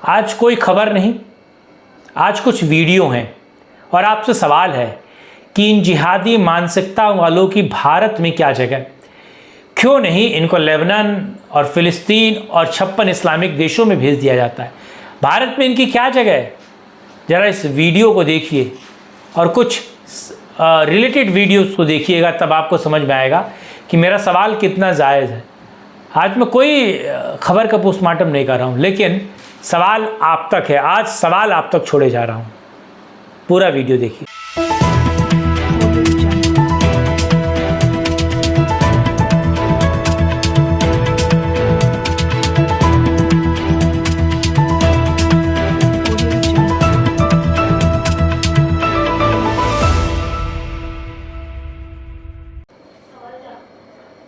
आज कोई खबर नहीं, आज कुछ वीडियो हैं और आपसे सवाल है कि इन जिहादी मानसिकता वालों की भारत में क्या जगह? क्यों नहीं इनको लेबनान और फ़िलिस्तीन और 56 इस्लामिक देशों में भेज दिया जाता है? भारत में इनकी क्या जगह है? ज़रा इस वीडियो को देखिए और कुछ रिलेटेड वीडियोस को देखिएगा, तब आपको समझ में आएगा कि मेरा सवाल कितना जायज़ है। आज मैं कोई खबर का पोस्टमार्टम नहीं कर रहा हूँ, लेकिन सवाल आप तक है। आज सवाल आप तक छोड़े जा रहा हूँ। पूरा वीडियो देखिए।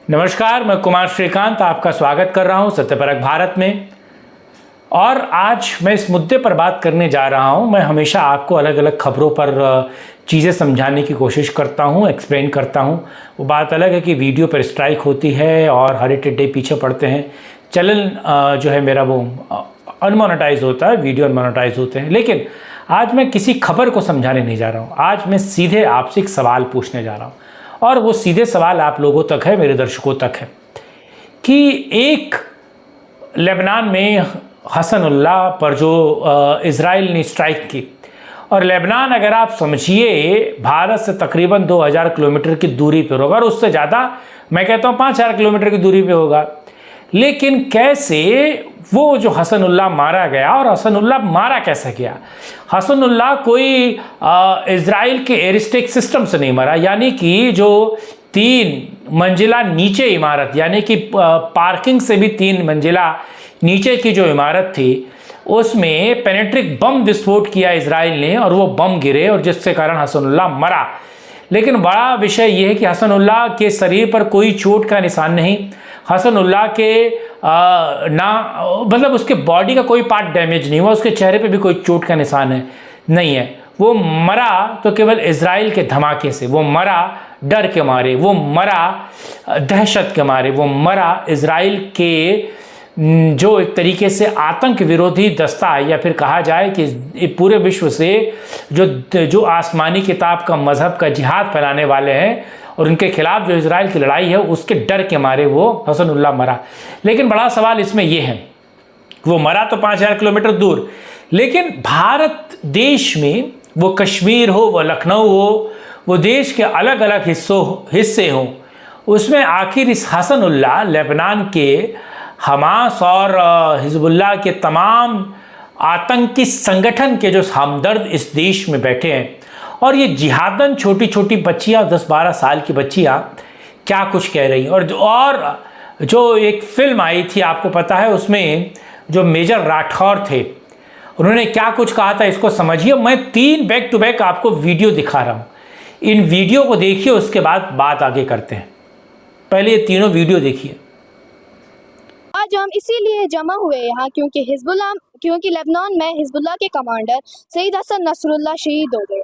नमस्कार, मैं कुमार श्रीकांत आपका स्वागत कर रहा हूं सत्यपरक भारत में। और आज मैं इस मुद्दे पर बात करने जा रहा हूं। मैं हमेशा आपको अलग अलग खबरों पर चीज़ें समझाने की कोशिश करता हूं, एक्सप्लेन करता हूं। वो बात अलग है कि वीडियो पर स्ट्राइक होती है और हर टिड्डे पीछे पड़ते हैं, चैनल जो है मेरा वो अनमोनेटाइज होता है, वीडियो अनमोनेटाइज होते हैं। लेकिन आज मैं किसी खबर को समझाने नहीं जा रहा हूँ। आज मैं सीधे आपसे एक सवाल पूछने जा रहा हूँ और वो सीधे सवाल आप लोगों तक है, मेरे दर्शकों तक है कि एक लेबनान में हसनुल्लाह पर जो इज़राइल ने स्ट्राइक की, और लेबनान अगर आप समझिए भारत से तकरीबन 2000 किलोमीटर की दूरी पर होगा, और उससे ज़्यादा मैं कहता हूँ 5000 किलोमीटर की दूरी पे होगा। लेकिन कैसे वो जो हसनुल्लाह मारा गया, और हसनुल्लाह मारा कैसे गया? हसनुल्लाह कोई इज़राइल के एयरस्ट्राइक सिस्टम से नहीं मरा, यानी कि जो 3 मंजिला नीचे इमारत, यानी कि पार्किंग से भी 3 मंजिला नीचे की जो इमारत थी, उसमें पेनेट्रिक बम विस्फोट किया इज़राइल ने, और वो बम गिरे और जिसके कारण हसनुल्लाह मरा। लेकिन बड़ा विषय ये है कि हसनुल्लाह के शरीर पर कोई चोट का निशान नहीं। हसनुल्लाह के मतलब उसके बॉडी का कोई पार्ट डैमेज नहीं हुआ, उसके चेहरे पे भी कोई चोट का निशान नहीं है। वो मरा तो केवल इज़राइल के धमाके से, वो मरा डर के मारे, वो मरा दहशत के मारे, वो मरा इज़राइल के जो एक तरीके से आतंक विरोधी दस्ता है, या फिर कहा जाए कि पूरे विश्व से जो आसमानी किताब का मजहब का जिहाद फैलाने वाले हैं और उनके खिलाफ जो इज़राइल की लड़ाई है, उसके डर के मारे वो हसनुल्लाह मरा। लेकिन बड़ा सवाल इसमें यह है, वो मरा तो 5000 किलोमीटर दूर, लेकिन भारत देश में, वो कश्मीर हो, वो लखनऊ हो, वो देश के अलग अलग हिस्से हों, उसमें आखिर इस हसनुल्लाह लेबनान के हमास और हिजबुल्लाह के तमाम आतंकी संगठन के जो हमदर्द इस देश में बैठे हैं, और ये जिहादन छोटी छोटी बच्चियाँ, 10-12 साल की बच्चियाँ क्या कुछ कह रही हैं। और जो एक फिल्म आई थी, आपको पता है, उसमें जो मेजर राठौर थे, उन्होंने क्या कुछ कहा था, इसको समझिए। मैं 3 बैक टू बैक आपको वीडियो दिखा रहा हूँ, इन वीडियो को देखिए, उसके बाद बात आगे करते हैं। पहले ये तीनों वीडियो देखिए। आज हम इसीलिए जमा हुए यहाँ क्योंकि लेबनान में हिजबुल्लाह के कमांडर सईद हसन नसरुल्लाह शहीद हो गए।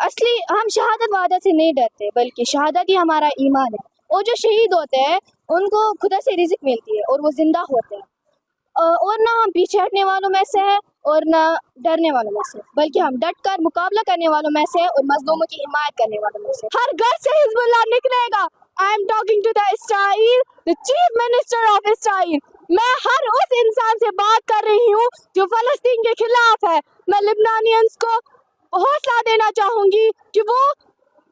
असली हम शहादत वादा से नहीं डरते, बल्कि शहादत ही हमारा ईमान है। और जो शहीद होते हैं उनको खुदा से रिज़्क मिलती है और वो जिंदा होते हैं। और ना हम पीछे हटने वालों में से है और ना डरने वालों में से, बल्कि हम डट कर मुकाबला करने वालों में से और मजलूमों की हिमायत करने वालों में से। हर घर से हिजबुल्लाह निकलेगा। I am talking to the Israel, the chief minister of Israel. मैं हर उस इंसान से बात कर रही हूँ जो फलस्तीन के खिलाफ है। मैं लेबनानियंस को हौसला देना चाहूंगी कि वो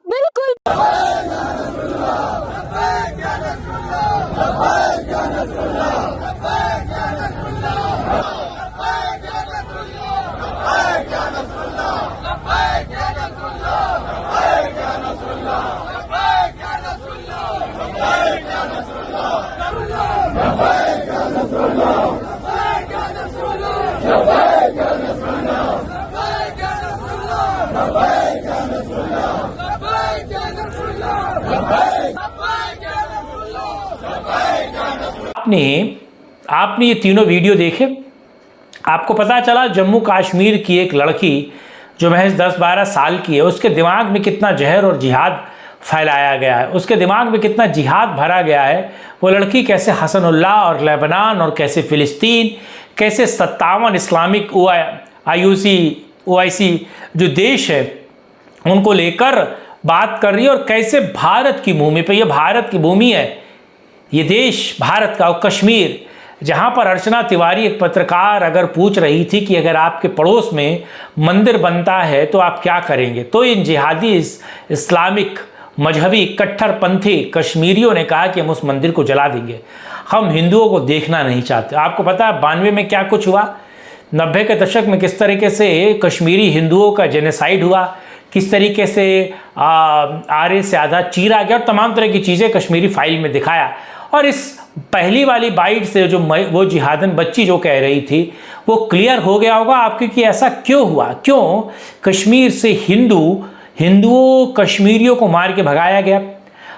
बिल्कुल आपने ये तीनों वीडियो देखे, आपको पता चला जम्मू कश्मीर की एक लड़की जो महज 10-12 साल की है, उसके दिमाग में कितना जहर और जिहाद फैलाया गया है, उसके दिमाग में कितना जिहाद भरा गया है। वो लड़की कैसे हसनुल्लाह और लेबनान और कैसे फ़िलिस्तीन, कैसे 57 इस्लामिक OIC जो देश है उनको लेकर बात कर रही है, और कैसे भारत की भूमि पे, ये भारत की भूमि है, ये देश भारत का, और कश्मीर, जहाँ पर अर्चना तिवारी एक पत्रकार अगर पूछ रही थी कि अगर आपके पड़ोस में मंदिर बनता है तो आप क्या करेंगे, तो इन जिहादी इस्लामिक मजहबी कट्टरपंथी कश्मीरियों ने कहा कि हम उस मंदिर को जला देंगे, हम हिंदुओं को देखना नहीं चाहते। आपको पता है 92 में क्या कुछ हुआ, 90 के दशक में किस तरीके से कश्मीरी हिंदुओं का जेनोसाइड हुआ, किस तरीके से आरे से आधा चीरा गया, और तमाम तरह की चीज़ें कश्मीरी फाइल में दिखाया। और इस पहली वाली बाइट से जो वो जिहादन बच्ची जो कह रही थी वो क्लियर हो गया होगा आपको कि ऐसा क्यों हुआ, क्यों कश्मीर से हिंदुओं कश्मीरियों को मार के भगाया गया।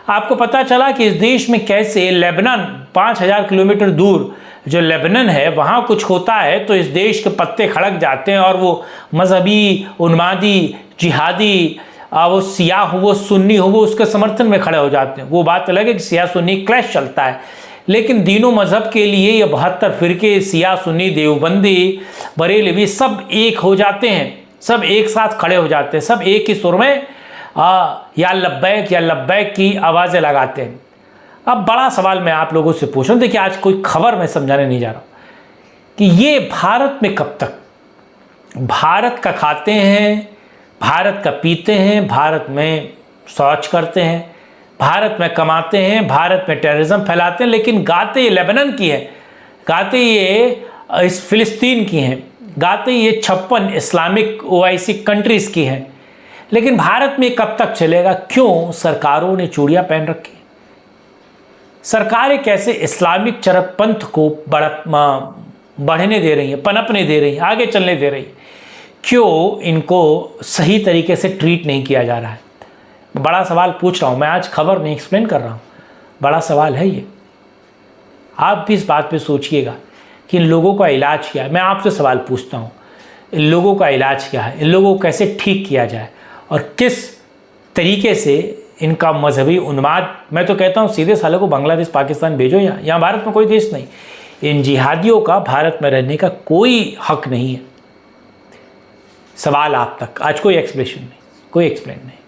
आपको पता चला कि इस देश में कैसे लेबनान 5000 किलोमीटर दूर जो लेबनान है वहाँ कुछ होता है तो इस देश के पत्ते खड़क जाते हैं, और वो मजहबी उन्मादी जिहादी वो सिया हो वो सुन्नी हो वो उसके समर्थन में खड़े हो जाते हैं। वो बात अलग है कि सिया सुन्नी क्लैश चलता है, लेकिन तीनों मज़हब के लिए ये 72 फिरके सिया सुन्नी देवबंदी बरेलवी सब एक हो जाते हैं, सब एक साथ खड़े हो जाते हैं, सब एक ही सुर में या लब्बैक की आवाज़ें लगाते हैं। अब बड़ा सवाल मैं आप लोगों से पूछ रहा हूँ, देखिए आज कोई खबर मैं समझाने नहीं जा रहा हूँ कि ये भारत में कब तक, भारत का खाते हैं, भारत का पीते हैं, भारत में शौच करते हैं, भारत में कमाते हैं, भारत में टेररिज्म फैलाते हैं, लेकिन गाते ये लेबनान की है, गाते ये इस फिलिस्तीन की हैं, गाते ये 56 इस्लामिक OIC कंट्रीज़ की हैं, लेकिन भारत में कब तक चलेगा? क्यों सरकारों ने चूड़ियाँ पहन रखी? सरकारें कैसे इस्लामिक चरमपंथ को बढ़ने दे रही हैं, पनपने दे रही हैं, आगे चलने दे रही हैं? क्यों इनको सही तरीके से ट्रीट नहीं किया जा रहा है? बड़ा सवाल पूछ रहा हूँ मैं, आज खबर नहीं एक्सप्लेन कर रहा हूँ, बड़ा सवाल है ये। आप भी इस बात पे सोचिएगा कि इन लोगों का इलाज क्या है। मैं आपसे सवाल पूछता हूँ, इन लोगों का इलाज क्या है, इन लोगों को कैसे ठीक किया जाए, और किस तरीके से इनका मजहबी उन्माद, मैं तो कहता हूँ सीधे सालों को बांग्लादेश पाकिस्तान भेजो, यहाँ भारत में कोई देश नहीं, इन जिहादियों का भारत में रहने का कोई हक नहीं है। सवाल आप तक, आज कोई एक्सप्लेनेशन नहीं, कोई एक्सप्लेन नहीं।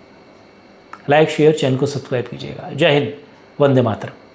लाइक शेयर चैनल को सब्सक्राइब कीजिएगा। जय हिंद, वंदे मातरम।